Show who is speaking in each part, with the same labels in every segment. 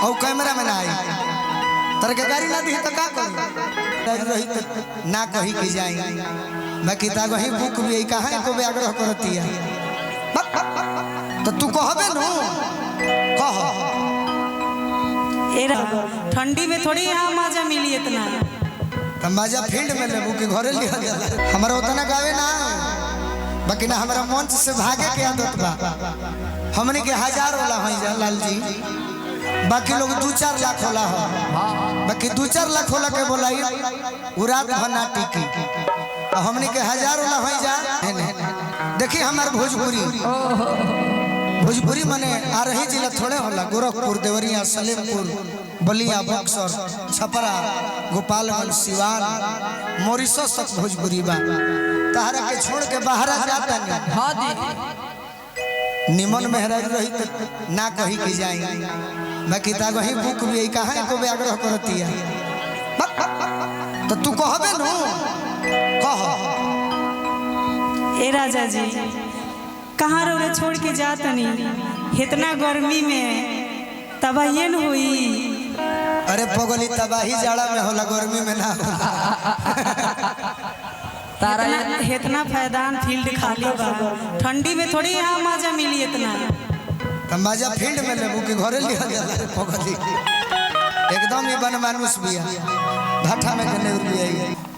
Speaker 1: और कैमरा में ना आई तर के गाड़ी ना दी तो का करी रही तो ना कही कि जाई बाकी ता वही बुक भी कहां को व्याग्रह करती है तो तू कहबे नु कह
Speaker 2: एरा ठंडी में थोड़ी यहाँ मजा मिली इतना
Speaker 1: तो मजा फील्ड में लेबू के घरे लिया जाला हमारा उतना गावे ना बाकी ना हमारा मंच से भागे के आदत बा हमने के 1000 वाला होई जा लाल जी बाकी लोग 2-4 लाख होला हो बाकी 2-4 लाख होला के बोलाई उरात भना टिकी हमने के 1000 वाला होई जा देखिए हमार भोजपुरी माने आ रही जिला थोड़े होला गोरखपुर देवरिया सलेमपुर बलिया बक्सर छपरा गोपालगंज सिवान मॉरिशस तक भोजपुरी बा तहरा के छोड़ के बाहर जाता नहीं
Speaker 2: हां दी
Speaker 1: निमन मेहराज रही तो ना कही कि जाई बाकी ता वही बुक भी कहां को व्याग्रह करती है तो तू कहबे नु कह
Speaker 2: ए राजा जी कहाँ रो छोड़ के जात नहीं इतना गर्मी में तबाही न हुई
Speaker 1: अरे पगली तबाही जाड़ा में होला गर्मी में ना
Speaker 2: तारा इतना फैदान फील्ड खाली बा ठंडी में थोड़ी यहाँ मजा मिली इतना
Speaker 1: तो मजा फील्ड में लेबू के घरे लिया जाला पगली एकदम ही बन मानुस बिया भाठा में कने उड़ बिया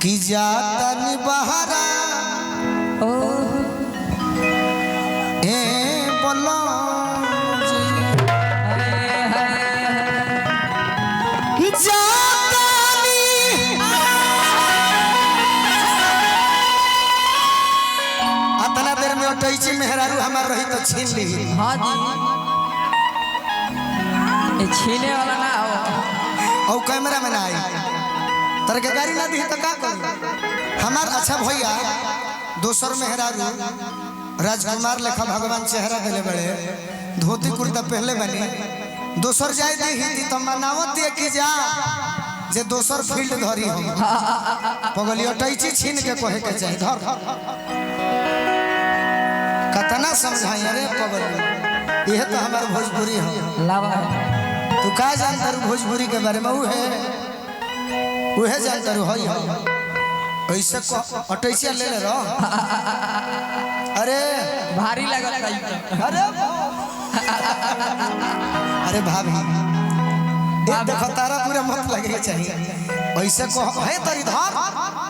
Speaker 1: कि जाता नि बहारा
Speaker 2: ओ
Speaker 1: ए बोलो जी जाता नि अतना देर में टैची मेहरारू हमार रही तो छीन ली
Speaker 2: हाँ जी छीने वाला ना हो
Speaker 1: और कैमरा में ना आई तर के गाड़ी ना दी तो का करी हमार अच्छा भैया दोसर मेहरारू राजकुमार लेखा भगवान चेहरा देले बड़े धोती कुर्ता पहले बनी दोसर जाय दी हिंदी तो मनावत दे कि जा जे दोसर फील्ड धरी हम पगली टैची छीन के कहे के चाहिए धर कतना समझाई रे पगली यह तो हमार भोजपुरी है
Speaker 2: लावा
Speaker 1: तू का जानता रू भोजपुरी के बारे में उहे जानता रू हई ऐसे अटैचिया ले ले रहो अरे
Speaker 2: भारी लगल
Speaker 1: अरे अरे भाभी एक देखो तारा पूरा मत लगे चाहिए ऐसे को है तरी धर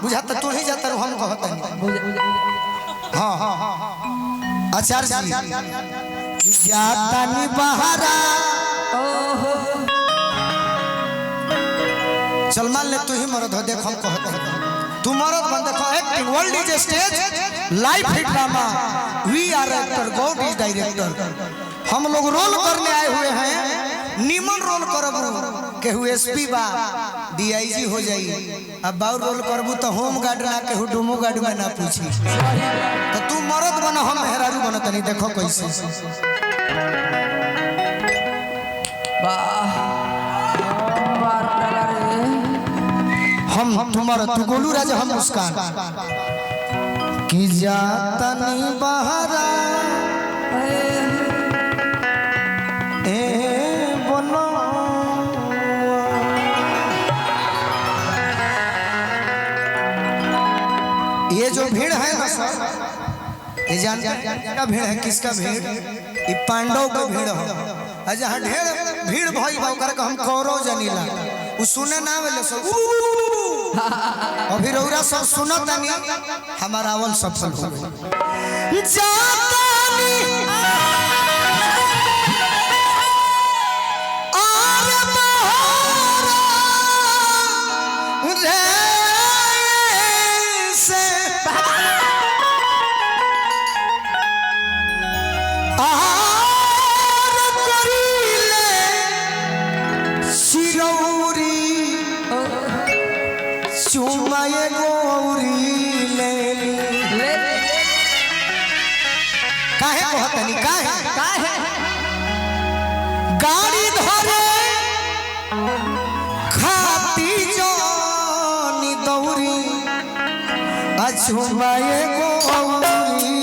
Speaker 1: बुझाता तू ही जाता रू हम कहत हां हां आचार्य जी जाता नि बहारा चल मान ले तू ही मरद हो देख हम कहते तू मरद बन देखो acting world is stage life hit drama we are actor god is director हम लोग रोल करने आए हुए हैं निमन रोल करबू केहू एसपी बा डीआईजी हो जाई अब बाउर रोल करबू तो होम गार्ड ना केहू डोमो गार्ड में ना पूछी तो तू मरद बन हम मेहरारू बन तनी देखो कैसे
Speaker 2: वाह
Speaker 1: हम तुम्हारा तू गोलू राजा हम मुस्कान कि जाता नहीं बहारा ए बोलो ये जो भीड़ है ना सर ये जान का भीड़ है किसका भीड़ ये पांडव का भीड़ हो जहाँ ढेर भीड़ भई बा हम कौरव जनीला उ सुने ना वेले सब अभी रौरा सब सुनत नहीं हमारा अवल सफल हो गई जातानी आरे बहारा रे से आरे करीले शिरौरी चुमाए गौरी ले काहे कहतनी काहे गाड़ी धरे खाती जानी दौरी चुमाए गौरी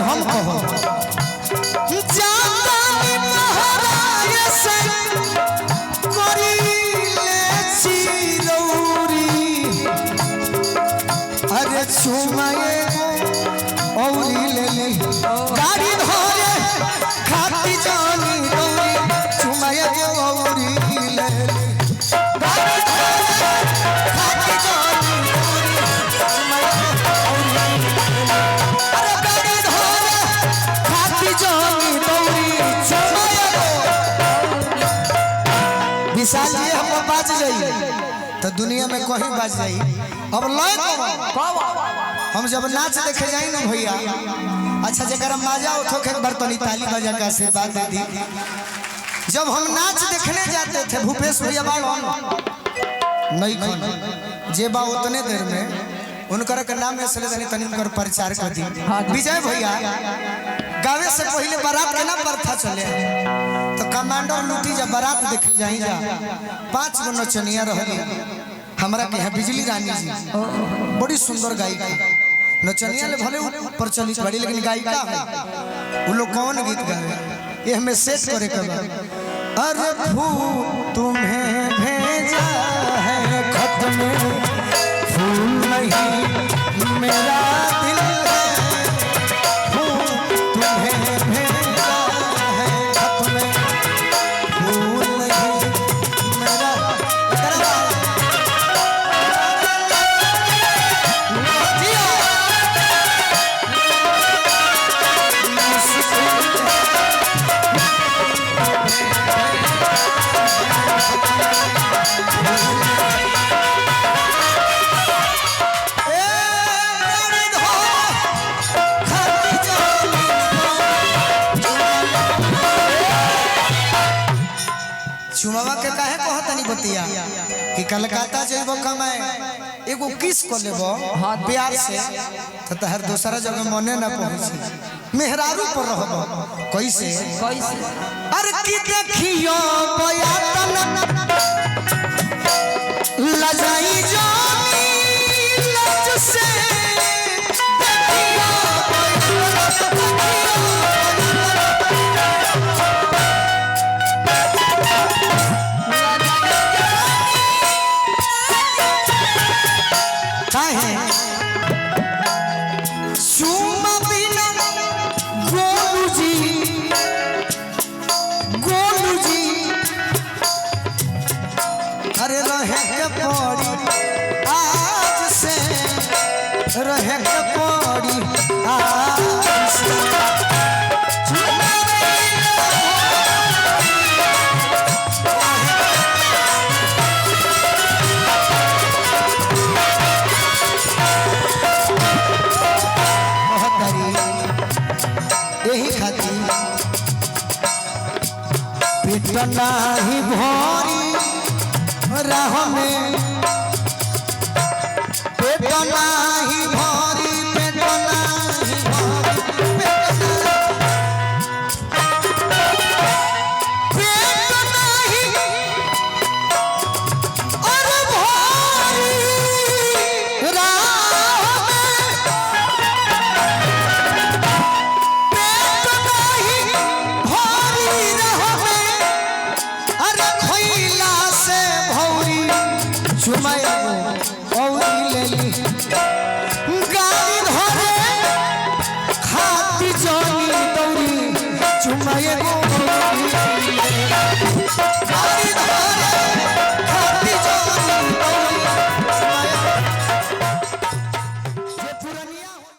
Speaker 1: हम कहो जातानी महाराज से करीले चिरौरी अरे चुमाए औरी ले ले गाड़ी धोरे खाती जानी दौरी चुमाए औरी ले ले गाड़ी धोरे खाती जानी दौरी चुमाए औरी अरे गाड़ी धोरे खाती जानी दौरी चुमाए विशाल जी हम बाज जाई तो दुनिया में कहीं बाज जाई अब लय हम जब नाच देखे जाई ना भैया अच्छा जगह मजा उठो के बर्तनी ताली बजा के आशीर्वाद दे दी जब हम नाच देखने जाते थे भूपेश भैया बाल हम नहीं खन जे बा उतने देर में उनकर के नाम में से तनी उनकर प्रचार कर दी विजय भैया गावे से पहले बारात के ना बरथा चले तो कमांडर लूटी जब बारात देखे जाई जा 5 गो नचनिया रहली हमरा के यहाँ बिजली रानी जी बड़ी सुंदर गायिका नचनिया ले भले प्रचलित बड़ी लेकिन गायिका है वो लोग कौन गीत गावे ये हमें सेट करे कर अरे फूल तुम्हें भेजा है खत में फूल नहीं मेरा दिल है फूल तुम्हें भेजा है खत में फूल नहीं मेरा चुमावा के काहे कहत नहीं बतिया कि कलकत्ता जेबो कमाए एगो किस को लेबो प्यार से तो तहर दूसरा जगह मने ना पहुंची मेहरारू पर रहबो कैसे अरे की देखियो बयातन लजाई जानी लज से देखियो रहे के पड़ी आज से यही खातिर पेट नाही भरी राह में पेट नाही भरी पेट नाही भरी पेट नाही और भरी राह में पेट नाही भरी राह में अरे खइला से भौरी चुमाया औरी लेली गाड़ी धरे खाती जानी दौरी चुमाए